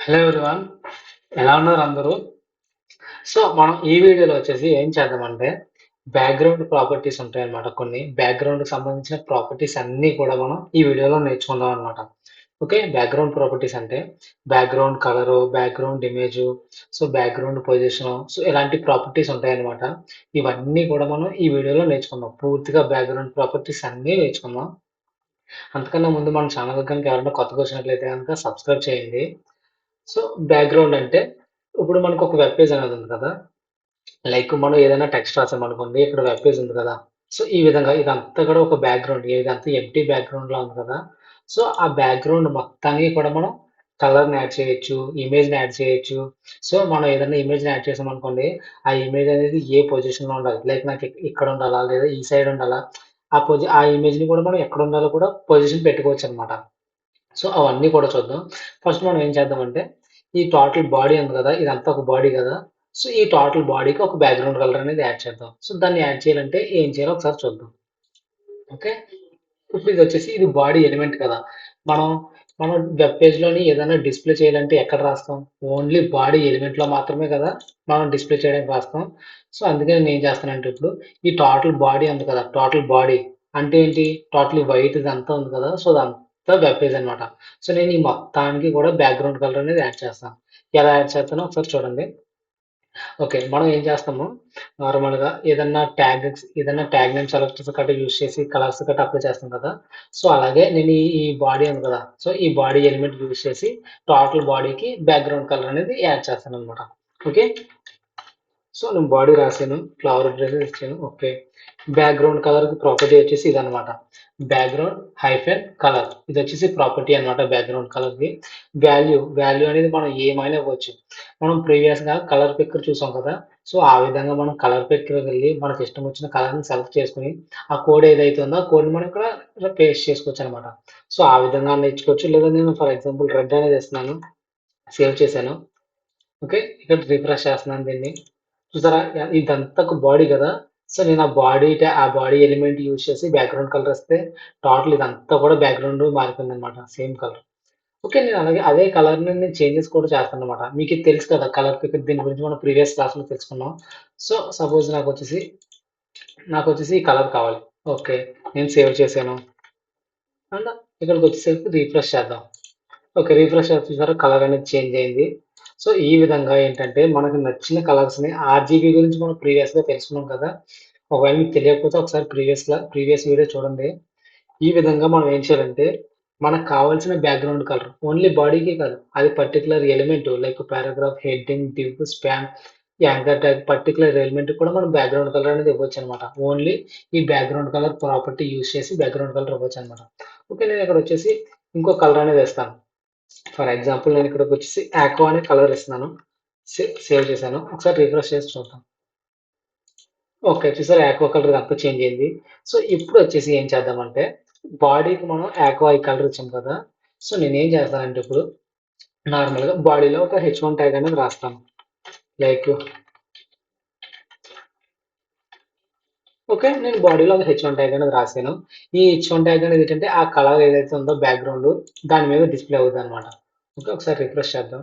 Hello everyone, ఎలా ఉన్నారు అందరూ? సో మనం ఈ వీడియోలో వచ్చేసి ఏం చేద్దామంటే బ్యాక్గ్రౌండ్ ప్రాపర్టీస్ ఉంటాయన్నమాట. కొన్ని బ్యాక్గ్రౌండ్ కి సంబంధించిన ప్రాపర్టీస్ అన్నీ కూడా మనం ఈ వీడియోలో నేర్చుకుందాం అనమాట. ఓకే, బ్యాక్గ్రౌండ్ ప్రాపర్టీస్ అంటే background colour, background image, so background position, so ఇలాంటి ప్రాపర్టీస్ ఉంటాయన్నమాట. ఇవన్నీ కూడా మనం ఈ వీడియోలో నేర్చుకుందాం. పూర్తిగా బ్యాక్గ్రౌండ్ ప్రాపర్టీస్ అన్నీ నేర్చుకుందాం. అంతకన్నా ముందు మన ఛానల్ కనుక ఎవరైనా కొత్తగా వచ్చినట్లయితే కనుక సబ్స్క్రైబ్ చేయండి. సో బ్యాక్గ్రౌండ్ అంటే ఇప్పుడు మనకు ఒక వెబ్ పేజ్ అనేది ఉంది కదా. లైక్ మనం ఏదైనా టెక్స్ట్ రాసామనుకోండి, ఇక్కడ వెబ్ పేజ్ ఉంది కదా. సో ఈ విధంగా ఇదంతా కూడా ఒక బ్యాక్గ్రౌండ్, ఇదంతా ఎంప్టీ బ్యాక్గ్రౌండ్ లా ఉంది కదా. సో ఆ బ్యాక్గ్రౌండ్ మొత్తానికి కూడా మనం కలర్ని యాడ్ చేయొచ్చు, ఇమేజ్ని యాడ్ చేయొచ్చు. సో మనం ఏదైనా ఇమేజ్ని యాడ్ చేసామనుకోండి, ఆ ఇమేజ్ అనేది ఏ పొజిషన్లో ఉండాలి, లైక్ నాకు ఇక్కడ ఉండాలా లేదా ఈ సైడ్ ఉండాలా, ఆ ఇమేజ్ని కూడా మనం ఎక్కడ ఉండాలో కూడా పొజిషన్ పెట్టుకోవచ్చు అనమాట. సో అవన్నీ కూడా చూద్దాం. ఫస్ట్ మనం ఏం చేద్దామంటే ఈ టోటల్ బాడీ ఉంది కదా, ఇదంతా ఒక బాడీ కదా. సో ఈ టోటల్ బాడీకి ఒక బ్యాక్గ్రౌండ్ కలర్ అనేది యాడ్ చేద్దాం. సో దాన్ని యాడ్ చేయాలంటే ఏం చేయాలో ఒకసారి చూద్దాం. ఓకే, ఇప్పుడు ఇది వచ్చేసి ఇది బాడీ ఎలిమెంట్ కదా. మనం మనం వెబ్ పేజ్లోని ఏదైనా డిస్ప్లే చేయాలంటే ఎక్కడ రాస్తాం? ఓన్లీ బాడీ ఎలిమెంట్లో మాత్రమే కదా మనం డిస్ప్లే చేయడానికి రాస్తాం. సో అందుకని నేను ఏం చేస్తానంటే ఇప్పుడు ఈ టోటల్ బాడీ ఉంది కదా, టోటల్ బాడీ అంటే ఏంటి? టోటల్ వైట్ ఇదంతా ఉంది కదా. సో అదంతా వెబ్ పేజ్ అనమాట. సో నేను ఈ మొత్తానికి కూడా బ్యాక్గ్రౌండ్ కలర్ అనేది యాడ్ చేస్తాను. ఎలా యాడ్ చేస్తానో ఒకసారి చూడండి. ఓకే, మనం ఏం చేస్తాము, నార్మల్‌గా ఏదన్నా ట్యాగ్ నేమ్ సెలెక్టర్స్ గట్టా యూజ్ చేసి కలర్స్ గట్టా అప్లై చేస్తాం కదా. సో అలాగే నేను ఈ బాడీ ఉంది కదా. సో ఈ బాడీ ఎలిమెంట్ యూజ్ చేసి టోటల్ బాడీకి బ్యాక్‌గ్రౌండ్ కలర్ అనేది యాడ్ చేస్తాననమాట. ఓకే. సో నేను బాడీ రాసాను, ఫ్లవర్ డ్రెస్ ఇచ్చాను. ఓకే, బ్యాక్గ్రౌండ్ కలర్కి ప్రాపర్టీ వచ్చేసి ఇదనమాట. బ్యాక్గ్రౌండ్ హైఫెన్ కలర్, ఇది వచ్చేసి ప్రాపర్టీ అనమాట బ్యాక్గ్రౌండ్ కలర్కి. వాల్యూ అనేది మనం ఏమైనా ఇవ్వచ్చు. మనం ప్రీవియస్గా కలర్ పిక్కర్ చూసాం కదా. సో ఆ విధంగా మనం కలర్ పిక్కర్కి వెళ్ళి మనకి ఇష్టం వచ్చిన కలర్ని సెలెక్ట్ చేసుకుని ఆ కోడ్ ఏదైతే ఉందో ఆ కోడ్ని మనం ఇక్కడ పేస్ట్ చేసుకోవచ్చు అనమాట. సో ఆ విధంగా నేర్చుకోవచ్చు. లేదా నేను ఫర్ ఎగ్జాంపుల్ రెడ్ అనేది ఇస్తున్నాను, సేవ్ చేశాను. ఓకే, ఇక్కడ రిఫ్రెష్ చేస్తున్నాను దీన్ని. చూసారా, ఇదంతా ఒక బాడీ కదా. సో నేను ఆ బాడీ ఎలిమెంట్ యూజ్ చేసి బ్యాక్గ్రౌండ్ కలర్ ఇస్తే టోటల్ ఇదంతా కూడా బ్యాక్గ్రౌండ్ మారిపోయింది అనమాట, సేమ్ కలర్. ఓకే, నేను అలాగే అదే కలర్ని నేను చేంజెస్ కూడా చేస్తాను అనమాట. మీకు ఇది తెలుసు కదా, కలర్ పిక్, దీని గురించి మనం ప్రీవియస్ క్లాస్లో తెలుసుకున్నాం. సో సపోజ్ నాకు వచ్చేసి ఈ కలర్ కావాలి. ఓకే, నేను సేవ్ చేశాను అండ్ ఇక్కడికి వచ్చేసరికి రీఫ్రెష్ చేద్దాం. ఓకే, రీఫ్రెష్ చూసారా, కలర్ అనేది చేంజ్ అయింది. సో ఈ విధంగా ఏంటంటే మనకు నచ్చిన కలర్స్ని, ఆర్జీబీ గురించి మనం ప్రీవియస్గా తెలుసుకున్నాం కదా. ఒకవేళ మీకు తెలియకపోతే ఒకసారి ప్రీవియస్ వీడియో చూడండి. ఈ విధంగా మనం ఏం చేయాలంటే మనకు కావాల్సిన బ్యాక్గ్రౌండ్ కలర్ ఓన్లీ బాడీకి కాదు, అది particular element like paragraph, heading, div, span, anchor tag, particular element కూడా మనం బ్యాక్గ్రౌండ్ కలర్ అనేది ఇవ్వచ్చు అనమాట. ఓన్లీ ఈ బ్యాక్గ్రౌండ్ కలర్ ప్రాపర్టీ యూస్ చేసి బ్యాక్గ్రౌండ్ కలర్ ఇవ్వచ్చు అనమాట. ఓకే, నేను ఇక్కడ వచ్చేసి ఇంకో కలర్ అనేది వేస్తాను. ఫర్ ఎగ్జాంపుల్ నేను ఇక్కడికి వచ్చేసి ఆక్వా అనే కలర్ ఇస్తున్నాను. సేవ్ చేశాను. ఒకసారి రిఫ్రెష్ చేసి చూద్దాం. ఓకే, చూసారు, ఆక్వా కలర్ అంతా చేంజ్ అయింది. సో ఇప్పుడు వచ్చేసి ఏం చేద్దామంటే బాడీకి మనం ఆక్వా ఈ కలర్ ఇచ్చాం కదా. సో నేను ఏం చేస్తానంటే ఇప్పుడు నార్మల్గా బాడీలో ఒక H1 ట్యాగ్ అనేది రాస్తాను. లైక్ ఓకే, నేను బాడీలో ఒక H1 ట్యాగ్ అనేది రాశాను. ఈ H1 ట్యాగ్ అనేది ఏంటంటే ఆ కలర్ ఏదైతే ఉందో బ్యాక్గ్రౌండ్ దాని మీద డిస్ప్లే అవుతుంది అనమాట. ఓకే, ఒకసారి రిఫ్రెష్ చేద్దాం.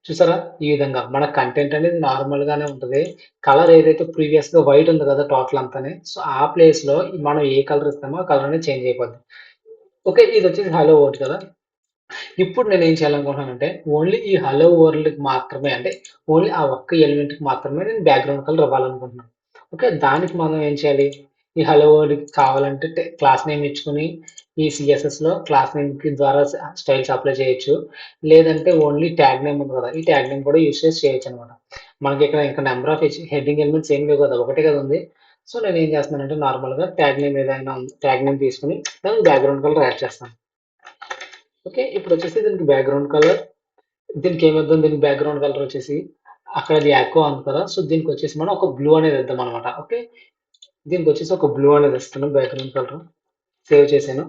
చూసారా, ఈ విధంగా మన కంటెంట్ అనేది నార్మల్ గానే ఉంటది. కలర్ ఏదైతే ప్రీవియస్ గా వైట్ ఉంది కదా టోటల్ అంతానే, సో ఆ ప్లేస్ లో మనం ఏ కలర్ ఇస్తామో ఆ కలర్ అనేది చేంజ్ అయిపోద్ది. ఓకే, ఇది వచ్చేసి హలో వరల్డ్ కదా. ఇప్పుడు నేను ఏం చేయాలనుకుంటున్నానంటే ఓన్లీ ఈ హలో వరల్డ్ కి మాత్రమే, అంటే ఓన్లీ ఆ ఒక్క ఎలిమెంట్ కి మాత్రమే నేను బ్యాక్గ్రౌండ్ కలర్ ఇవ్వాలనుకుంటున్నాను. ఓకే, దానికి మనం ఏం చేయాలి, ఈ హలో వరల్డ్ కావాలంటే క్లాస్ నేమ్ ఇచ్చుకుని ఈ సిఎస్ఎస్ లో క్లాస్ నేమ్ కి ద్వారా స్టైల్స్ అప్లై చేయొచ్చు. లేదంటే ఓన్లీ ట్యాగ్ నేమ్ ఉంది కదా, ఈ ట్యాగ్ నేమ్ కూడా యూస్ చేసి చేయొచ్చు అనమాట. మనకి ఇక్కడ ఇంకా నెంబర్ ఆఫ్ హెడ్డింగ్ ఎలిమెంట్స్ ఏం లేవు కదా, ఒకటే కదా ఉంది. సో నేను ఏం చేస్తున్నానంటే నార్మల్ గా ట్యాగ్ నేమ్ ఏదైనా ట్యాగ్ నేమ్ తీసుకుని దానికి బ్యాక్గ్రౌండ్ కలర్ యాడ్ చేస్తాను. ఓకే, ఇప్పుడు వచ్చేసి దీనికి బ్యాక్గ్రౌండ్ కలర్, దీనికి ఏమిద్దాం, దీనికి బ్యాక్గ్రౌండ్ కలర్ వచ్చేసి అక్కడ అది ఆక్వా ఉంది కదా. సో దీనికి వచ్చేసి మనం ఒక బ్లూ అనేది ఇద్దాం అనమాట. ఓకే, దీనికి వచ్చేసి ఒక బ్లూ అనేది ఇస్తున్నాం బ్యాక్గ్రౌండ్ కలర్. సేవ్ చేశాను.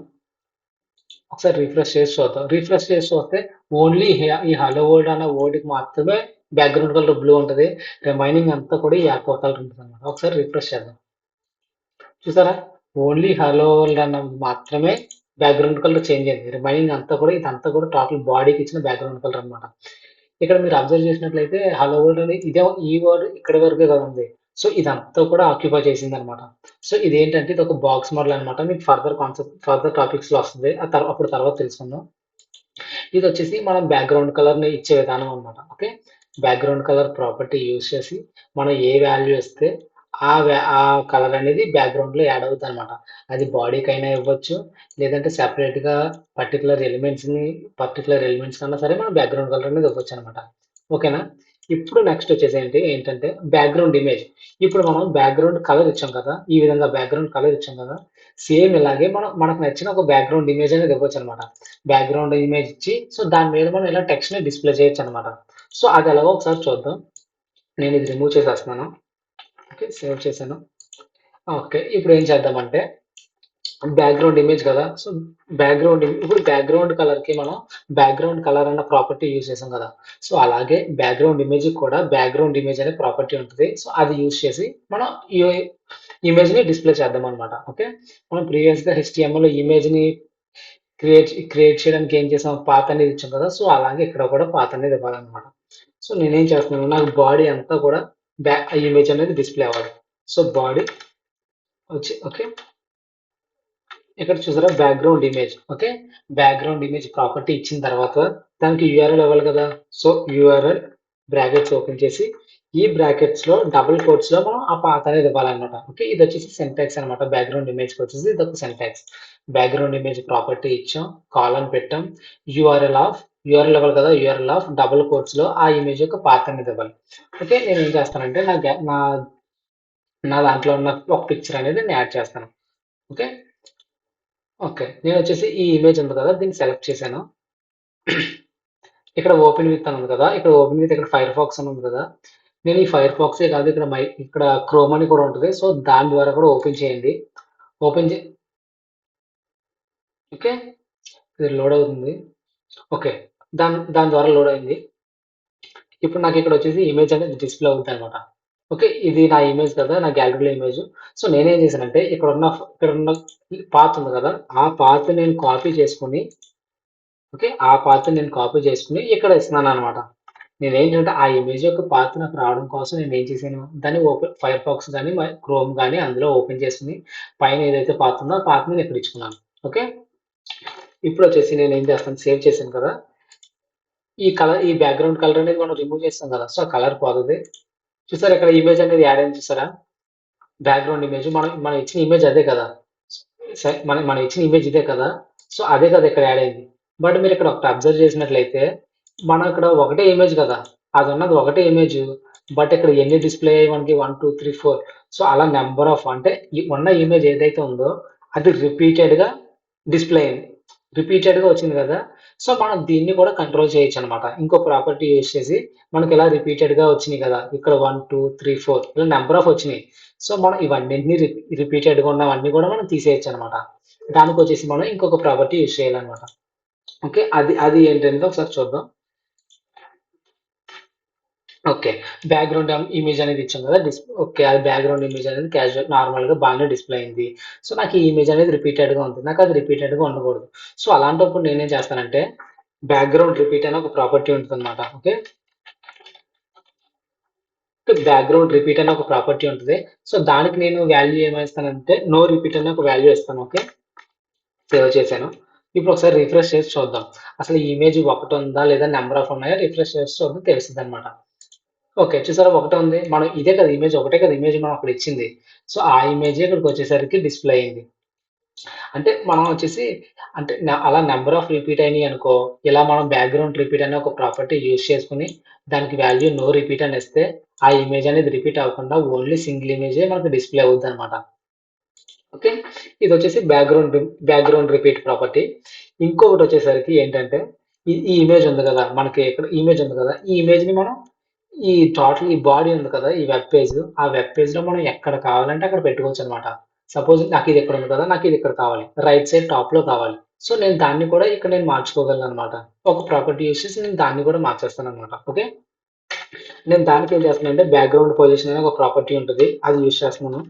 ఒకసారి రిఫ్రెష్ చేసి చూద్దాం. రిఫ్రెష్ చేసి చూస్తే ఓన్లీ ఈ హలో వరల్డ్ అన్న వర్డ్కి మాత్రమే బ్యాక్గ్రౌండ్ కలర్ బ్లూ ఉంటుంది. రిమైనింగ్ అంతా కూడా ఈ ఆక్వా కలర్ ఉంటుంది అనమాట. ఒకసారి రిఫ్రెష్ చేద్దాం. చూసారా, ఓన్లీ హలో వరల్డ్ అన్న మాత్రమే బ్యాక్గ్రౌండ్ కలర్ చేంజ్ అయింది. రిమైనింగ్ అంతా కూడా ఇదంతా కూడా టోటల్ బాడీకి ఇచ్చిన బ్యాక్గ్రౌండ్ కలర్ అనమాట. ఇక్కడ మీరు అబ్జర్వ్ చేసినట్లయితే హలో వరల్డ్ అని ఇదే ఈ వర్డ్ ఇక్కడి వరకే కదా ఉంది. సో ఇదంతా కూడా ఆక్యుపై చేసిందనమాట. సో ఇదేంటంటే ఇది ఒక బాక్స్ మోడల్ అనమాట. మీకు ఫర్దర్ కాన్సెప్ట్ ఫర్దర్ టాపిక్స్‌లో వస్తది. అప్పుడు తర్వాత తెలుసుకుందాం. ఇదొచ్చేసి మనం బ్యాక్‌గ్రౌండ్ కలర్‌ని ఇచ్చే విధానం అనమాట. Okay. Background colour property use చేసి మనం ఏ వాల్యూ ఇస్తే ఆ కలర్ అనేది బ్యాక్‌గ్రౌండ్‌లో యాడ్ అవుద్దనమాట. అది బాడీకైనా ఇవ్వచ్చు. లేదంటే సెపరేట్‌గా పర్టిక్యులర్ ఎలిమెంట్స్ కన్నా సరే మనం బ్యాక్‌గ్రౌండ్ కలర్ అనేది ఇవ్వొచ్చనమాట. ఓకేనా? ఇప్పుడు నెక్స్ట్ వచ్చేసి ఏంటంటే బ్యాక్‌గ్రౌండ్ ఇమేజ్. ఇప్పుడు మనం బ్యాక్‌గ్రౌండ్ కలర్ ఇచ్చాం కదా! ఈ విధంగా బ్యాక్‌గ్రౌండ్ కలర్ ఇచ్చాం కదా! సేమ్ ఇలాగే మనకు నచ్చిన ఒక బ్యాక్‌గ్రౌండ్ ఇమేజ్ అనేది ఇవ్వొచ్చనమాట. బ్యాక్‌గ్రౌండ్ ఇమేజ్ ఇచ్చి సో దాని మీద మనం ఇలా టెక్స్ట్‌ని డిస్‌ప్లే చేయొచ్చనమాట. సో అది ఎలాగో ఒకసారి చూద్దాం. నేను ఇది రిమూవ్ చేసేస్తున్నాను. ఓకే. సేవ్ చేశాను. ఓకే. ఇప్పుడు ఏం చేద్దామంటే బ్యాక్‌గ్రౌండ్ ఇమేజ్ కదా! సో ఇప్పుడు బ్యాక్‌గ్రౌండ్ కలర్‌కి మనం బ్యాక్‌గ్రౌండ్ కలర్ అన్న ప్రాపర్టీ యూజ్ చేసాం కదా! సో అలాగే బ్యాక్‌గ్రౌండ్ ఇమేజ్‌కి కూడా బ్యాక్‌గ్రౌండ్ ఇమేజ్ అనే ప్రాపర్టీ ఉంటది. సో అది యూజ్ చేసి మనం ఈ ఇమేజ్‌ని డిస్‌ప్లే చేద్దామనమాట. ఓకే. మనం ప్రీవియస్‌గా హెచ్‌టీఎంఎల్‌లో ఇమేజ్‌ని క్రియేట్ చేయడానికి ఏం చేసాం? పాత్ అనేది ఇచ్చాం కదా! సో అలాగే ఇక్కడ కూడా పాత్ అనేది ఇవ్వాలనమాట. సో నేనేం చేస్తున్నాను, నాకు బాడీ అంతా కూడా ఇమేజ్ అనేది డిస్‌ప్లే అవ్వాలి. సో బాడీ వచ్చి ఓకే. ఇక్కడ చూసారా background image. Okay. Background image property ఇచ్చిన తర్వాత దానికి యూఆర్ఎల్ ఇవ్వాలి కదా! సో యూఆర్ఎల్ బ్రాకెట్స్ ఓపెన్ చేసి ఈ బ్రాకెట్స్‌లో డబుల్ కోట్స్‌లో మనం ఆ పాత్ అనేది ఇవ్వాలన్నమాట. ఓకే. ఇదొచ్చేసి సింటాక్స్ అన్నమాట. బ్యాక్‌గ్రౌండ్ ఇమేజ్‌కి వచ్చేసి ఇదొక సింటాక్స్. బ్యాక్‌గ్రౌండ్ ఇమేజ్ ప్రాపర్టీ ఇచ్చాం. కాలన్ పెట్టాం. యూఆర్ఎల్ ఆఫ్ యూఆర్ఎల్ ఇవ్వాలి కదా! యూఆర్ఎల్ ఆఫ్ డబుల్ కోట్స్‌లో ఆ ఇమేజ్ యొక్క పాత్ అనేది ఇవ్వాలి. ఓకే. నేనేం చేస్తానంటే నా దాంట్లో ఉన్న ఒక పిక్చర్ అనేది నేను యాడ్ చేస్తాను. ఓకే. ఓకే. నేనొచ్చేసి ఈ ఇమేజ్ ఉంది కదా! దీన్ని సెలెక్ట్ చేశాను. ఇక్కడ ఓపెన్ విత్ అని ఉంది కదా! ఇక్కడ ఓపెన్ విత్ ఇక్కడ ఫైర్‌ఫాక్స్ అని ఉంది కదా! నేను ఈ ఫైర్‌ఫాక్సే కాదు ఇక్కడ క్రోమ్ అని కూడా ఉంటది. సో, దాని ద్వారా కూడా ఓపెన్ చేయండి. ఓపెన్ చే ఓకే. ఇది లోడ్ అవుతుంది. ఓకే. దాని ద్వారా లోడ్ అయింది. ఇప్పుడు నాకిక్కడొచ్చేసి ఇమేజ్ అనేది డిస్‌ప్లే అవుద్దనమాట. ఓకే. ఇది నా ఇమేజ్ కదా! నా గ్యాలరీలో ఇమేజ్. సో, నేనేం చేశానంటే ఇక్కడున్న పాత్ ఉంది కదా! ఆ పాత్ నేను కాపీ చేసుకొని ఓకే. ఆ పాత్ నేను కాపీ చేసుకొని ఇక్కడ ఇస్తున్నాననమాట. నేనేంటంటే ఆ ఇమేజ్ యొక్క పాత్ నాకు రావడం కోసం నేనేం చేశాను, దాన్ని ఫైర్‌ఫాక్స్ గాని, క్రోమ్ గాని అందులో ఓపెన్ చేసుకొని పైన ఏదైతే పాత్ ఉందో ఆ పాత్‌ని నేను ఇక్కడ ఇచ్చుకున్నాను. ఓకే. ఇప్పుడొచ్చేసి నేనేం చేస్తాను సేవ్ చేశాను కదా! ఈ బ్యాక్‌గ్రౌండ్ కలర్ అనేది మనం రిమూవ్ చేసాం కదా! సో, ఆ కలర్ పోతది. చూసారా ఇక్కడ ఇమేజ్ అనేది యాడ్ అయింది చూసారా? బ్యాక్‌గ్రౌండ్ ఇమేజ్ మనం ఇచ్చిన ఇమేజ్ అదే కదా! మనం ఇచ్చిన ఇమేజ్ ఇదే కదా! సో, అదే కదా ఇక్కడ యాడ్ అయింది. బట్ మీరిక్కడ ఒకటి అబ్జర్వ్ చేసినట్లయితే, మనం ఇక్కడ ఒకటే ఇమేజ్ కదా! అదున్నది ఒకటే ఇమేజ్. బట్ ఇక్కడ ఎన్ని డిస్‌ప్లే అయ్యాయి మనకి 1, 2, 3, 4 సో, అలా నంబర్ ఆఫ్ అంటే ఉన్న ఇమేజ్ ఏదైతే ఉందో అది రిపీటెడ్‌గా డిస్‌ప్లే అయింది. రిపీటెడ్‌గా వచ్చింది కదా! సో, మనం దీన్ని కూడా కంట్రోల్ చేయొచ్చనమాట. ఇంకో ప్రాపర్టీ యూజ్ చేసి మనకిలా రిపీటెడ్‌గా వచ్చినియి కదా! ఇక్కడ 1, 2, 3, 4 ఇలా నంబర్ ఆఫ్ వచ్చినియి. సో, మనం ఇవన్నిటిని రిపీటెడ్‌గా ఉన్నవన్నీ కూడా మనం తీసేయొచ్చనమాట. దానికొచ్చేసి మనం ఇంకొక ప్రాపర్టీ యూజ్ చేయాలనమాట. ఓకే. అది ఏంటనేది ఒకసారి చూద్దాం. ఓకే. బ్యాక్‌గ్రౌండ్ ఇమేజ్ అనేది ఇచ్చాం కదా! ఓకే. అది బ్యాక్‌గ్రౌండ్ ఇమేజ్ అనేది నార్మల్‌గా బాగానే డిస్‌ప్లే అయింది. సో, నాకు ఈ ఇమేజ్ అనేది రిపీటెడ్‌గా ఉంది. నాకది రిపీటెడ్‌గా ఉండకూడదు. సో, అలాంటప్పుడు నేనేం చేస్తానంటే, బ్యాక్‌గ్రౌండ్ రిపీట్ అనే ఒక ప్రాపర్టీ ఉంటదనమాట. ఓకే. బ్యాక్‌గ్రౌండ్ రిపీట్ అనే ఒక ప్రాపర్టీ ఉంటది. సో, దానికి నేను వాల్యూ ఏమిస్తానంటే, నో రిపీట్ అనే ఒక వాల్యూ ఇస్తాను. ఓకే. సేవ్ చేశాను. ఇప్పుడు ఒకసారి రిఫ్రెష్ చేసి చూద్దాం. అసలు ఈ ఇమేజ్ ఒకటుందా? లేదా నంబర్ ఆఫ్ ఉన్నాయా? రిఫ్రెష్ చేసి చూద్దాం తెలిసిద్దనమాట. ఓకే. చూసారా ఒకటే ఉంది. మనం ఇదే కదా ఇమేజ్ ఒకటే కదా ఇమేజ్ మనం అక్కడ ఇచ్చింది. సో, ఆ ఇమేజే ఇక్కడికొచ్చేసరికి డిస్‌ప్లే అయింది. అంటే మనం వచ్చేసి అంటే అలా నంబర్ ఆఫ్ రిపీట్ అయినాయనుకో, ఇలా మనం బ్యాక్‌గ్రౌండ్ రిపీట్ అనే ఒక ప్రాపర్టీ యూజ్ చేసుకొని, దానికి వాల్యూ నో రిపీట్ అని ఇస్తే, ఆ ఇమేజ్ అనేది రిపీట్ అవ్వకుండా ఓన్లీ సింగిల్ ఇమేజే మనకు డిస్‌ప్లే అవుద్దనమాట. ఓకే. ఇదొచ్చేసి బ్యాక్‌గ్రౌండ్ రిపీట్ ప్రాపర్టీ. ఇంకొకటొచ్చేసరికి ఏంటంటే, ఈ ఇమేజ్ ఉంది గదా! మనకి ఇక్కడ ఇమేజ్ ఉంది గదా! ఈ ఇమేజ్‌ని మనం ఈ బాడీ ఉంది కదా! ఈ వెబ్ పేజ్, ఆ వెబ్ పేజ్‌లో మనం ఎక్కడ కావాలంటే అక్కడ పెట్టుకోవచ్చనమాట. సపోజ్ నాకిది ఇక్కడ ఉంది కదా! నాకిది ఇక్కడ కావాలి. రైట్ సైడ్ టాప్‌లో కావాలి. సో, నేను దాన్ని కూడా ఇక్కడ నేను మార్చుకోగలననమాట. ఒక ప్రాపర్టీ యూజ్ చేసి నేను దాన్ని కూడా మార్చేస్తాననమాట. ఓకే. నేను దానికి ఏం చేస్తున్నానంటే బ్యాక్‌గ్రౌండ్ పొజిషన్ అనే ఒక ప్రాపర్టీ ఉంటది. అది యూజ్ చేస్తున్నాను.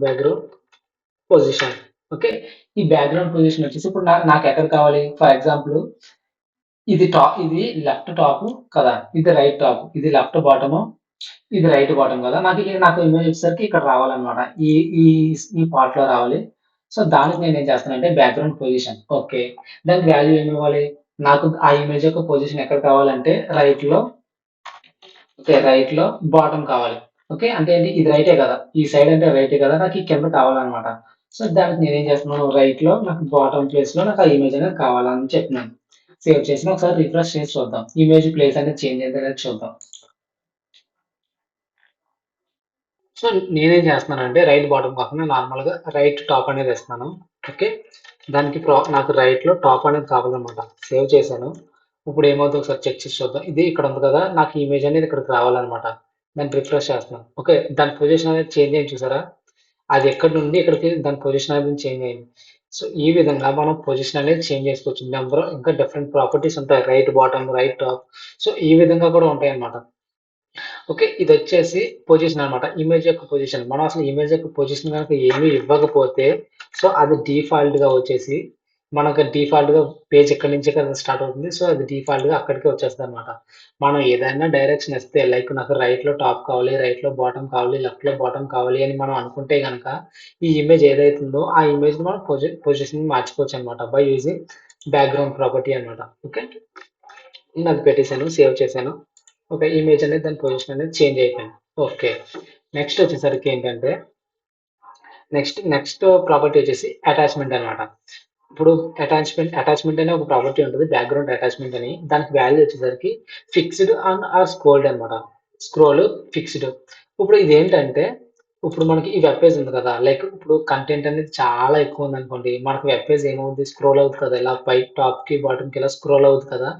Background position. ఓకే. ఈ బ్యాక్‌గ్రౌండ్ పొజిషన్ వచ్చేసి ఇప్పుడు నాకెక్కడ కావాలి? ఫర్ ఎగ్జాంపుల్ ఇది లెఫ్ట్ టాప్ కదా, ఇది రైట్ టాప్, ఇది లెఫ్ట్ బాటమ్, ఇది రైట్ బాటమ్ కదా. నాకు ఇమేజ్ వచ్చేసరికి ఇక్కడ రావాలన్నమాట. ఈ ఈ ఈ పార్ట్ లో రావాలి. సో దానికి నేను ఏం చేస్తానంటే బ్యాక్గ్రౌండ్ పొజిషన్. ఓకే, దానికి వాల్యూ ఏమి ఇవ్వాలి? నాకు ఆ ఇమేజ్ యొక్క పొజిషన్ ఎక్కడ కావాలంటే రైట్ లో. ఓకే, రైట్ లో బాటమ్ కావాలి. ఓకే, అంటే ఏంటి, ఇది రైటే కదా, ఈ సైడ్ అంటే రైటే కదా, నాకు ఈ కింద కావాలన్నమాట. సో దానికి నేనేం చేస్తున్నాను, రైట్ లో నాకు బాటమ్ ప్లేస్ లో నాకు ఆ ఇమేజ్ అనేది కావాలని చెప్తున్నాను. సేవ్ చేసిన ఒకసారి రిఫ్రెష్ చేసి చూద్దాం, ఇమేజ్ ప్లేస్ అనేది చేంజ్ అయిందో లేదో చూద్దాం. సో నేనేం చేస్తున్నానంటే రైట్ బాటమ్ కాకుండా నార్మల్ గా రైట్ టాప్ అనేది వేస్తున్నాను. ఓకే, దానికి నాకు రైట్ లో టాప్ అనేది కావాలన్నమాట. సేవ్ చేశాను. ఇప్పుడు ఏమవుతుందో ఒకసారి చెక్ చేసి చూద్దాం. ఇది ఇక్కడ ఉంది కదా, నాకు ఇమేజ్ అనేది ఇక్కడికి రావాలన్నమాట. దాన్ని రిఫ్రెష్ చేస్తున్నాను. ఓకే, దాని పొజిషన్ అనేది చేంజ్ అయింది చూసారా, అది ఎక్కడి నుండి ఇక్కడికి దాని పొజిషన్ అనేది చేంజ్ అయింది. సో ఈ విధంగా మనం పొజిషన్ అనేది చేంజ్ చేసుకోవచ్చు. నెంబర్ ఇంకా డిఫరెంట్ ప్రాపర్టీస్ ఉంటాయి, right bottom, right top. So ఈ విధంగా కూడా ఉంటాయి అన్నమాట. ఓకే, ఇది వచ్చేసి పొజిషన్ అన్నమాట, ఇమేజ్ యొక్క పొజిషన్. మనం అసలు ఇమేజ్ యొక్క పొజిషన్ కనుక ఏమీ ఇవ్వకపోతే, సో అది డిఫాల్ట్ గా వచ్చేసి మనకు డిఫాల్ట్ గా పేజ్ ఎక్కడి నుంచి కదా స్టార్ట్ అవుతుంది. సో అది డిఫాల్ట్ గా అక్కడికి వచ్చేస్తుంది అనమాట. మనం ఏదైనా డైరెక్షన్ ఇస్తే, లైక్ నాకు రైట్ లో టాప్ కావాలి, రైట్ లో బాటమ్ కావాలి, లెఫ్ట్ లో బాటమ్ కావాలి అని మనం అనుకుంటే గనక ఈ ఇమేజ్ ఏదైతుందో ఆ ఇమేజ్ మనం పొజిషన్ మార్చుకోవచ్చు అనమాట బై యూజింగ్ బ్యాక్గ్రౌండ్ ప్రాపర్టీ అనమాట. ఓకే, నేను అది పెట్టేశాను, సేవ్ చేశాను. ఒక ఇమేజ్ అనేది దాని పొజిషన్ అనేది చేంజ్ అయిపోయింది. ఓకే, నెక్స్ట్ వచ్చేసరికి ఏంటంటే నెక్స్ట్ ప్రాపర్టీ వచ్చేసి అటాచ్మెంట్ అన్నమాట. ఇప్పుడు అటాచ్మెంట్ అనే ఒక ప్రాపర్టీ ఉంటుంది, బ్యాక్గ్రౌండ్ అటాచ్మెంట్ అని. దానికి వాల్యూ వచ్చేసరికి ఫిక్స్డ్ అండ్ ఆర్ స్క్రోల్డ్ అనమాట. Scroll, fixed. ఇప్పుడు ఇది ఏంటంటే, ఇప్పుడు మనకి ఈ వెబ్ పేజ్ ఉంది కదా, లైక్ ఇప్పుడు కంటెంట్ అనేది చాలా ఎక్కువ ఉంది అనుకోండి, మనకి వెబ్ పేజ్ ఏమవుతుంది, స్క్రోల్ అవుతుంది కదా, ఇలా పై టాప్ కి బాటమ్ కి ఇలా స్క్రోల్ అవుతుంది కదా.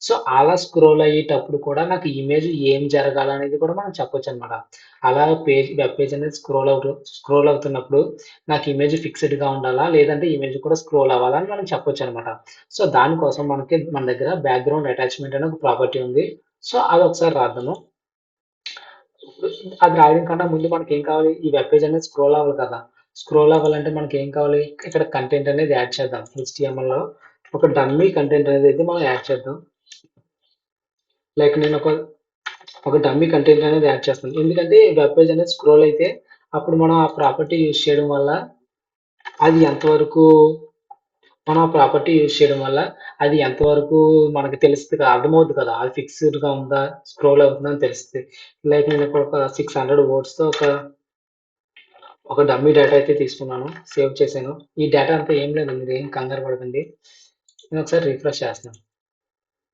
సో అలా స్క్రోల్ అయ్యేటప్పుడు కూడా నాకు ఇమేజ్ ఏం జరగాలనేది కూడా మనం చెప్పొచ్చు అనమాట. అలా వెబ్ పేజ్ అనేది స్క్రోల్ అవుతున్నప్పుడు నాకు ఇమేజ్ ఫిక్స్డ్ గా ఉండాలా, లేదంటే ఇమేజ్ కూడా స్క్రోల్ అవ్వాలా అని మనం చెప్పొచ్చు అనమాట. సో దానికోసం మన దగ్గర బ్యాక్గ్రౌండ్ అటాచ్మెంట్ అనే ఒక ప్రాపర్టీ ఉంది. సో అది ఒకసారి రాద్దాము. అది రాయడం కన్నా ముందు మనకి ఏం కావాలి, ఈ వెబ్ పేజ్ అనేది స్క్రోల్ అవ్వాలి కదా. స్క్రోల్ అవ్వాలంటే మనకి ఏం కావాలి, ఇక్కడ కంటెంట్ అనేది యాడ్ చేద్దాం. HTML లో ఒక డమ్మీ కంటెంట్ అనేది అయితే మనం యాడ్ చేద్దాం. లైక్ నేను ఒక డమ్మీ కంటెంట్ అనేది యాడ్ చేస్తాను. ఎందుకంటే వెబ్ పేజ్ అనేది స్క్రోల్ అయితే అప్పుడు మనం ఆ ప్రాపర్టీ యూజ్ చేయడం వల్ల అది ఎంతవరకు మనం ఆ ప్రాపర్టీ యూజ్ చేయడం వల్ల అది ఎంతవరకు మనకి తెలుస్తుంది కదా, అర్థమవుతుంది కదా, అది ఫిక్స్డ్ గా ఉందా, స్క్రోల్ అవుతుందా అని తెలుస్తుంది. లైక్ నేను ఇప్పుడు ఒక 600 వర్డ్స్ తో ఒక డమ్మీ డేటా అయితే తీసుకున్నాను, సేవ్ చేశాను. ఈ డేటా అంతా ఏం లేదు, మీరు ఏం కంగారు పడకండి. నేను ఒకసారి రిఫ్రెష్ చేస్తున్నాను.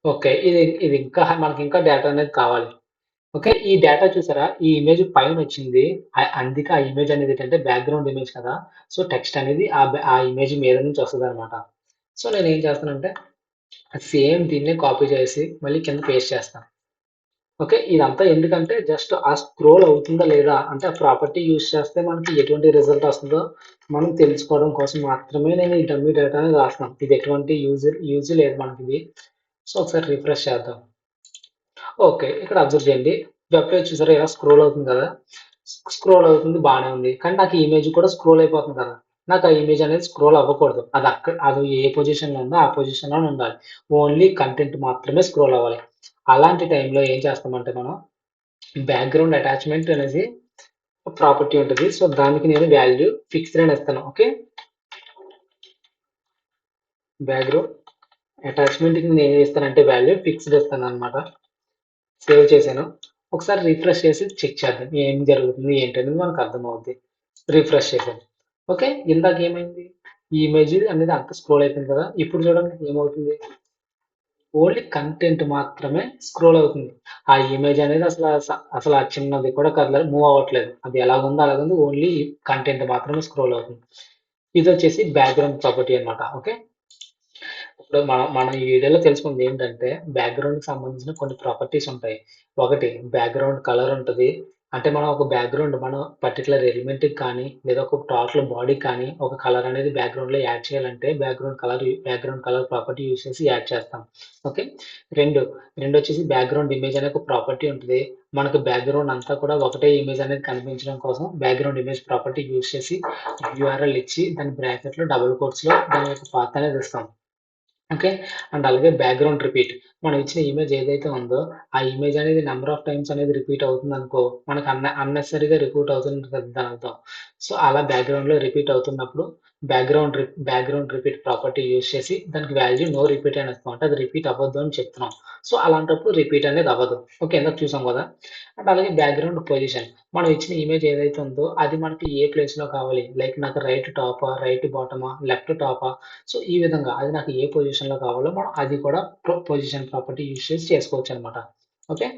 ఓకే, ఇది ఇంకా మనకి ఇంకా డేటా అనేది కావాలి. ఓకే, ఈ డేటా చూసారా, ఈ ఇమేజ్ పైన వచ్చింది. అందుకే ఆ ఇమేజ్ అనేది ఏంటంటే బ్యాక్గ్రౌండ్ ఇమేజ్ కదా. సో టెక్స్ట్ అనేది ఆ ఇమేజ్ మీద నుంచి వస్తుంది అనమాట. సో నేను ఏం చేస్తానంటే సేమ్ దీన్నే కాపీ చేసి మళ్ళీ కింద పేస్ట్ చేస్తాను. ఓకే, ఇదంతా ఎందుకంటే జస్ట్ ఆ స్క్రోల్ అవుతుందా లేదా అంటే ఆ ప్రాపర్టీ యూజ్ చేస్తే మనకి ఎటువంటి రిజల్ట్ వస్తుందో మనం తెలుసుకోవడం కోసం మాత్రమే నేను ఈ డమ్మీ డేటాని రాస్తున్నాను. ఇది ఎటువంటి యూజ్ లేదు మనకి ఇది. సో ఒకసారి రిఫ్రెష్ చేద్దాం. ఓకే, ఇక్కడ అబ్జర్వ్ చేయండి, వెబ్ పేజ్ చూసారా ఇలా స్క్రోల్ అవుతుంది కదా. స్క్రోల్ అవుతుంది బాగానే ఉంది, కానీ నాకు ఈ ఇమేజ్ కూడా స్క్రోల్ అయిపోతుంది కదా. నాకు ఆ ఇమేజ్ అనేది స్క్రోల్ అవ్వకూడదు, అది ఏ పొజిషన్ లో ఉందో ఆ పొజిషన్ లో ఉండాలి. ఓన్లీ కంటెంట్ మాత్రమే స్క్రోల్ అవ్వాలి. అలాంటి టైంలో ఏం చేస్తామంటే మనం బ్యాక్గ్రౌండ్ అటాచ్మెంట్ అనేది ప్రాపర్టీ ఉంటుంది. సో దానికి నేను వాల్యూ ఫిక్స్డ్ అని ఇస్తాను. ఓకే, బ్యాక్గ్రౌండ్ అటాచ్మెంట్ కి నేను ఏం ఇస్తానంటే వాల్యూ ఫిక్స్డ్ ఇస్తాను అనమాట. సేవ్ చేశాను. ఒకసారి రిఫ్రెష్ చేసి చెక్ చేద్దాం ఏం జరుగుతుంది ఏంటనేది మనకు అర్థమవుద్ది. రిఫ్రెష్ చేశాను. ఓకే, ఇందాక ఏమైంది, ఈ ఇమేజ్ అనేది అంత స్క్రోల్ అయిపోయింది కదా. ఇప్పుడు చూడండి ఏమవుతుంది, ఓన్లీ కంటెంట్ మాత్రమే స్క్రోల్ అవుతుంది. ఆ ఇమేజ్ అనేది అసలు ఆ చిన్నది కూడా కదలదు, మూవ్ అవ్వట్లేదు. అది ఎలాగుందో అలాగుంది, ఓన్లీ కంటెంట్ మాత్రమే స్క్రోల్ అవుతుంది. ఇది వచ్చేసి బ్యాక్గ్రౌండ్ ప్రాపర్టీ అన్నమాట. ఓకే, ఇప్పుడు మనం ఈ వీడియోలో తెలుసుకుంది ఏంటంటే బ్యాక్గ్రౌండ్ కి సంబంధించిన కొన్ని ప్రాపర్టీస్ ఉంటాయి. ఒకటి బ్యాక్గ్రౌండ్ కలర్ ఉంటుంది. అంటే మనం ఒక బ్యాక్గ్రౌండ్ మనం పర్టికులర్ ఎలిమెంట్ కానీ లేదా ఒక టోటల్ బాడీ కానీ ఒక కలర్ అనేది బ్యాక్గ్రౌండ్ లో యాడ్ చేయాలంటే బ్యాక్గ్రౌండ్ కలర్ ప్రాపర్టీ యూస్ చేసి యాడ్ చేస్తాం. ఓకే, రెండు రెండు వచ్చేసి బ్యాక్గ్రౌండ్ ఇమేజ్ అనే ఒక ప్రాపర్టీ ఉంటుంది. మనకు బ్యాక్గ్రౌండ్ అంతా కూడా ఒకటే ఇమేజ్ అనేది కనిపించడం కోసం బ్యాక్గ్రౌండ్ ఇమేజ్ ప్రాపర్టీ యూస్ చేసి URL ఇచ్చి దాని బ్రాకెట్ లో డబుల్ కోట్స్ లో దాని యొక్క పాత్ అనేది ఇస్తాం. ఓకే. అండ్ అలాగే బ్యాక్‌గ్రౌండ్ రిపీట్. మనం ఇచ్చిన ఇమేజ్ ఏదైతే ఉందో, ఆ ఇమేజ్ అనేది నంబర్ ఆఫ్ టైమ్స్ అనేది రిపీట్ అవుతుందనుకో, మనకు అన్నెసెసరీగా రిపీట్ అవుతుంది కదా దానర్థం. సో, అలా బ్యాక్‌గ్రౌండ్‌లో రిపీట్ అవుతున్నప్పుడు బ్యాక్‌గ్రౌండ్ రిపీట్ ప్రాపర్టీ యూజ్ చేసి దానికి వాల్యూ నో రిపీట్ అని ఇస్తాం. అంటే అది రిపీట్ అవ్వద్దు అని చెప్తున్నాం. సో, అలాంటప్పుడు రిపీట్ అనేది అవ్వదు. ఓకే. ఇందాక చూసాం కదా! అండ్ అలాగే బ్యాక్‌గ్రౌండ్ పొజిషన్. మనం ఇచ్చిన ఇమేజ్ ఏదైతే ఉందో అది మనకి ఏ ప్లేస్‌లో కావాలి. లైక్ నాకు రైట్ టాపా, రైట్ బాటమా, లెఫ్ట్ టాపా, సో, ఈ విధంగా అది నాకు ఏ పొజిషన్‌లో కావాలో మనం అది కూడా పొజిషన్ ప్రాపర్టీ యూజ్ చేసి చేసుకోవచ్చనమాట. ఓకే.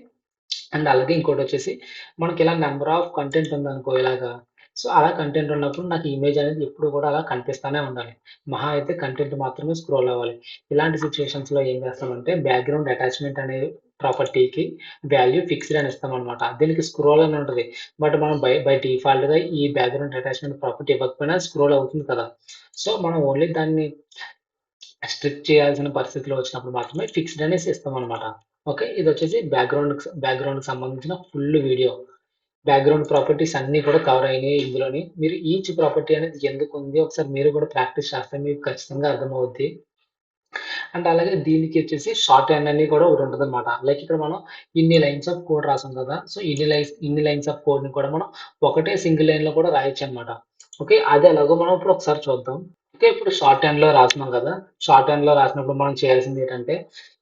అండ్ అలాగే ఇంకోటొచ్చేసి మనకిలా నంబర్ ఆఫ్ కంటెంట్ ఉందనుకో ఇలాగా, సో, అలా కంటెంట్ ఉన్నప్పుడు నాకు ఇమేజ్ అనేది ఎప్పుడు కూడా అలా కనిపిస్తానే ఉండాలి. మహా అయితే కంటెంట్ మాత్రమే స్క్రోల్ అవ్వాలి. ఇలాంటి సిట్యుయేషన్స్‌లో ఏం చేస్తామంటే బ్యాక్‌గ్రౌండ్ అటాచ్‌మెంట్ అనే ప్రాపర్టీకి వాల్యూ ఫిక్స్డ్ అని ఇస్తామనమాట. దీనికి స్క్రోల్ అని ఉంటది. బట్ మనం బై బై డిఫాల్ట్‌గా ఈ బ్యాక్‌గ్రౌండ్ అటాచ్‌మెంట్ ప్రాపర్టీ ఇవ్వకపోయినా స్క్రోల్ అవుతుంది కదా! సో, మనం ఓన్లీ దాన్ని స్ట్రిప్ చేయాల్సిన పరిస్థితిలో వచ్చినప్పుడు మాత్రమే ఫిక్స్డ్ అనేసి ఇస్తామనమాట. ఓకే. ఇదొచ్చేసి బ్యాక్‌గ్రౌండ్‌కి సంబంధించిన ఫుల్ వీడియో. బ్యాక్‌గ్రౌండ్ ప్రాపర్టీస్ అన్నీ కూడా కవర్ అయినాయి ఇందులోని. మీరు ఈచ్ ప్రాపర్టీ అనేది ఎందుకుంది ఒకసారి మీరు కూడా ప్రాక్టీస్ చేస్తే మీకు ఖచ్చితంగా అర్థమవుద్ది. అండ్ అలాగే దీనికొచ్చేసి షార్ట్ హ్యాండ్ అని కూడా ఒకటుంటదనమాట. లైక్ ఇక్కడ మనం ఇన్ని లైన్స్ ఆఫ్ కోడ్ రాసాం కదా! సో, ఇన్ని లైన్స్ ఆఫ్ కోడ్‌ని కూడా మనం ఒకటే సింగిల్ లైన్‌లో కూడా రాయొచ్చనమాట. ఓకే. అది ఎలాగో మనం ఇప్పుడు ఒకసారి చూద్దాం. ఓకే. ఇప్పుడు షార్ట్ హ్యాండ్‌లో రాస్తున్నాం కదా! షార్ట్ హ్యాండ్‌లో రాసినప్పుడు మనం చేయాల్సిందేంటంటే,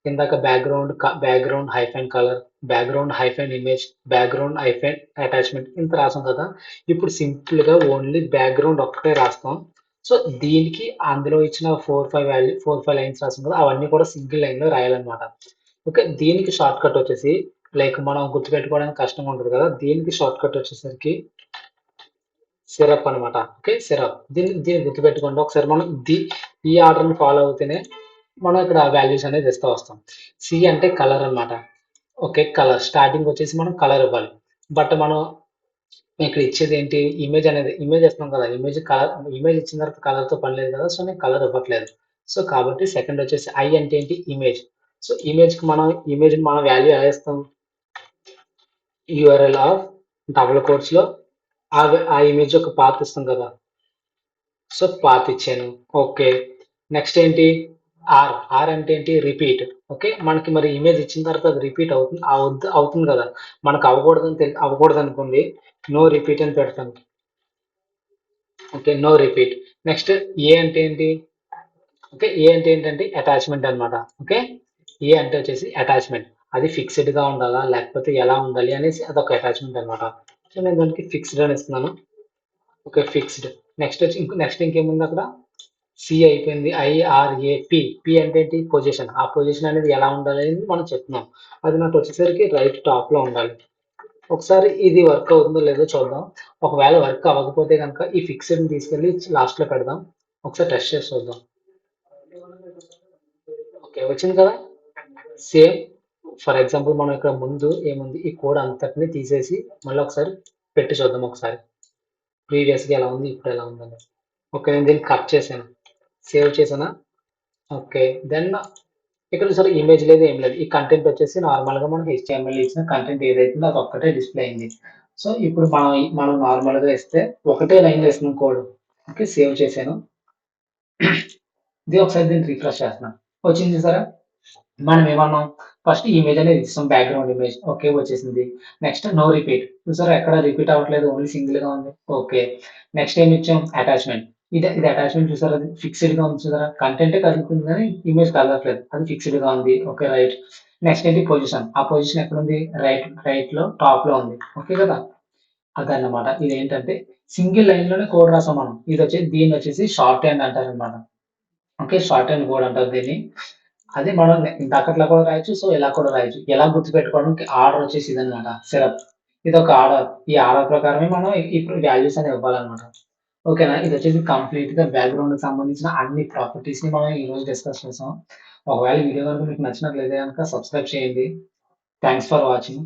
ఇందాక background hyphen colour, background hyphen image, background hyphen attachment ఇంత రాసాం కదా! ఇప్పుడు సింపుల్‌గా ఓన్లీ బ్యాక్‌గ్రౌండ్ ఒక్కటే రాస్తాం. సో, దీనికి అందులో ఇచ్చిన 4, 5 లైన్స్ రాసాం కదా! అవన్నీ కూడా సింగిల్ లైన్‌లో రాయాలన్నమాట. ఓకే. దీనికి షార్ట్‌కట్ వచ్చేసి లైక్ మనం గుర్తుపెట్టుకోవడానికి కష్టంగా ఉంటది కదా! దీనికి షార్ట్‌కట్ వచ్చేసరికి సిరప్ అనమాట. ఓకే. సిరప్. దీన్ని గుర్తుపెట్టుకోండి. ఒకసారి మనం ఈ ఆర్డర్‌ని ఫాలో అవుతేనే మనం ఇక్కడ వాల్యూస్ అనేది ఇస్తా వస్తాం. సి అంటే కలర్ అనమాట. ఓకే. కలర్. స్టార్టింగ్ వచ్చేసి మనం కలర్ ఇవ్వాలి. బట్ మనం ఇక్కడ ఇచ్చేదేంటి ఇమేజ్ ఇస్తున్నాం కదా! ఇమేజ్ ఇచ్చిన తర్వాత కలర్‌తో పని లేదు కదా! సో, నేను కలర్ ఇవ్వట్లేదు. సో, కాబట్టి సెకండ్ వచ్చేసి అంటే ఏంటి? ఇమేజ్. సో, ఇమేజ్‌ని మనం వాల్యూ ఎలా ఇస్తాం? యూఆర్ఎల్ ఆఫ్ డబుల్ కోట్స్‌లో ఆ ఇమేజ్ యొక్క పాత్ ఇస్తాం కదా! సో, పాత్ ఇచ్చాను. ఓకే. నెక్స్ట్ ఏంటి? ఆర్ అంటే ఏంటి? రిపీట్. ఓకే. మనకి మరి ఇమేజ్ ఇచ్చిన తర్వాత అది రిపీట్ అవుతుంది కదా! మనకు అవ్వకూడదనుకోండి. నో రిపీట్ అని పెడతాను. ఓకే. No repeat. నెక్స్ట్ అంటే ఏంటి? ఓకే. అంటే ఏంటంటే అటాచ్‌మెంట్ అన్నమాట. ఓకే. అంటే వచ్చేసి అటాచ్‌మెంట్. అది ఫిక్స్‌డ్‌గా ఉండాలా? లేకపోతే ఎలా ఉండాలి? అనేసి అదొక అటాచ్‌మెంట్ అన్నమాట. సో, నేను దానికి ఫిక్స్‌డ్ అని ఇస్తున్నాను. ఓకే. ఫిక్స్‌డ్. నెక్స్ట్ ఇంకేముంది అక్కడ? అయిపోయింది. పి అంటే ఏంటి? పొజిషన్. ఆ పొజిషన్ అనేది ఎలా ఉండాలనేది మనం చెప్తున్నాం. అది నాకు వచ్చేసరికి రైట్ టాప్‌లో ఉండాలి. ఒకసారి ఇది వర్క్ అవుతుందో లేదో చూద్దాం. ఒకవేళ వర్క్ అవ్వకపోతే గనుక ఈ ఫిక్స్‌డ్‌ని తీసుకెళ్ళి లాస్ట్‌లో పెడదాం. ఒకసారి టెస్ట్ చేసి చూద్దాం. ఓకే. వచ్చింది కదా! సేమ్ ఫర్ ఎగ్జాంపుల్ మనం ఇక్కడ ముందు ఏముంది? ఈ కోడ్ అంతటిని తీసేసి మళ్ళీ ఒకసారి పెట్టి చూద్దాం ఒకసారి. ప్రీవియస్‌గా ఎలా ఉంది? ఇప్పుడు ఎలా ఉందని. ఓకే. నేను దీన్ని కట్ చేశాను. సేవ్ చేశానా? ఓకే. దెన్ ఇక్కడ చూసారా ఇమేజ్ లేదు ఏం లేదు. ఈ కంటెంట్ వచ్చేసి నార్మల్‌గా మనం హెచ్‌టీఎంఎల్ ఇచ్చిన కంటెంట్ ఏదైతుందో అదొక్కటే డిస్‌ప్లే అయింది. సో, ఇప్పుడు మనం నార్మల్‌గా ఇస్తే ఒకటే లైన్‌లో ఇస్తున్నాం కోడ్. ఓకే. సేవ్ చేశాను. దీన్ని రిఫ్రెష్ చేస్తున్నాను. వచ్చింది చూసారా? మనం ఏమన్నాం? ఫస్ట్ ఇమేజ్ అనేది ఇస్తాం బ్యాక్‌గ్రౌండ్ ఇమేజ్. ఓకే. వచ్చేసింది. Next no repeat. చూసారా ఎక్కడ రిపీట్ అవ్వట్లేదు. ఓన్లీ సింగిల్‌గా ఉంది. ఓకే. నెక్స్ట్ ఏమిచ్చాం? అటాచ్‌మెంట్. ఇది అటాచ్‌మెంట్ చూసారా అది ఫిక్స్‌డ్‌గా ఉంది చూసారా? కంటెంటే కదులుతుంది గానీ ఇమేజ్ కదలట్లేదు. అది ఫిక్స్‌డ్‌గా ఉంది. ఓకే. రైట్. నెక్స్ట్ ఏంటి? పొజిషన్. ఆ పొజిషన్ ఎక్కడుంది? రైట్‌లో టాప్‌లో ఉంది. ఓకే కదా! అదన్నమాట. ఇదేంటంటే సింగిల్ లైన్‌లోనే కోడ్ రాసాం మనం. దీన్నొచ్చేసి షార్ట్ హ్యాండ్ అంటారన్నమాట. ఓకే. షార్ట్ హ్యాండ్ కోడ్ అంటారు దీన్ని. అదే మనం ఇందాకట్లా కూడా రాయొచ్చు. సో, ఇలా కూడా రాయొచ్చు. ఎలా గుర్తుపెట్టుకోవడానికి ఆర్డర్ వచ్చేసి ఇదనమాట. సిరప్. ఇదొక ఆర్డర్. ఈ ఆర్డర్ ప్రకారమే మనం ఇప్పుడు వాల్యూస్ అనేవి ఇవ్వాలనమాట. ఓకేనా? ఇదొచ్చేసి కంప్లీట్‌గా బ్యాక్‌గ్రౌండ్‌కి సంబంధించిన అన్ని ప్రాపర్టీస్‌ని మనం ఈరోజు డిస్కస్ చేసాం. ఒకవేళ ఈ వీడియో గనుక మీకు నచ్చినట్లయితే గనుక సబ్స్క్రైబ్ చేయండి. Thanks for watching.